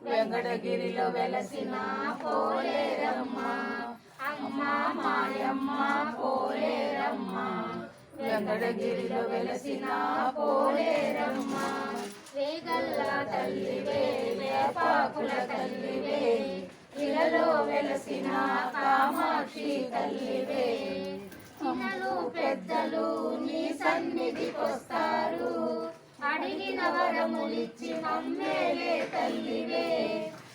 వెంకటగిరిలో వెలసిన పోలేరమ్మ అమ్మ మాయమ్మ పోలేరమ్మ వెంకటగిరిలో వెలసిన పోలేరమ్మ వేగల్ల తల్లివే వేపాకుల తల్లివే ఇలలో వెలసిన కామాక్షి తల్లివే చిన్నలు పెద్దలు నీ సన్నిధికొస్తారు అడిగిన వరములిచ్చి మమ్మేలే తల్లివే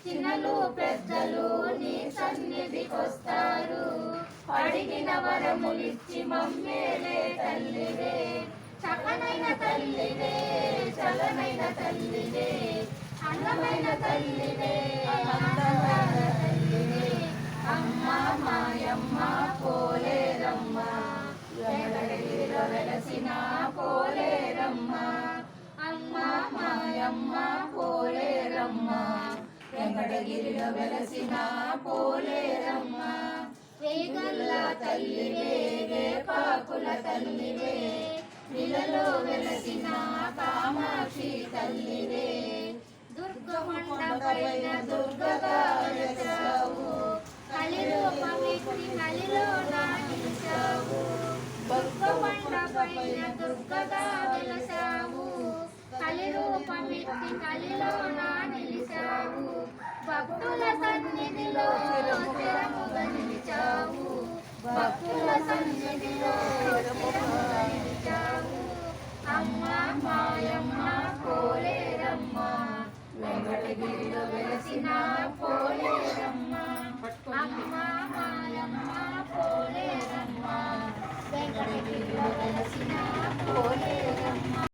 చిన్నలు పెద్దలు నీ సన్నిధికొస్తారు అడిగిన వరములిచ్చి మమ్మేలే తల్లివే చక్కనైన తల్లివే చలనైన తల్లివే అందమైన తల్లివే అందమైన తల్లివే అమ్మ మాయమ్మ పోలేరమ్మ వెంకటగిరిలో వెలసిన పోలేరమ్మ అమ్మ మాయమ్మ పోలేరమ్మ వెంకటగిరిలో వెలసిన పోలేరమ్మ వేగల్ల తల్లివే వేపాకుల తల్లివే ఇలలో వెలసిన కామాక్షి తల్లివే దుర్గమండపైన దుర్గగా వెలసావు కలిరూపమిచ్చి కలిలో నిలిచావు దుర్గమండపైన దుర్గగా వెలసావు కలిరూపమిచ్చి కలిలో నిలిచావు భక్తుల సన్నిధిలో స్థిరముగా నిలిచావు భక్తుల సన్నిధిలో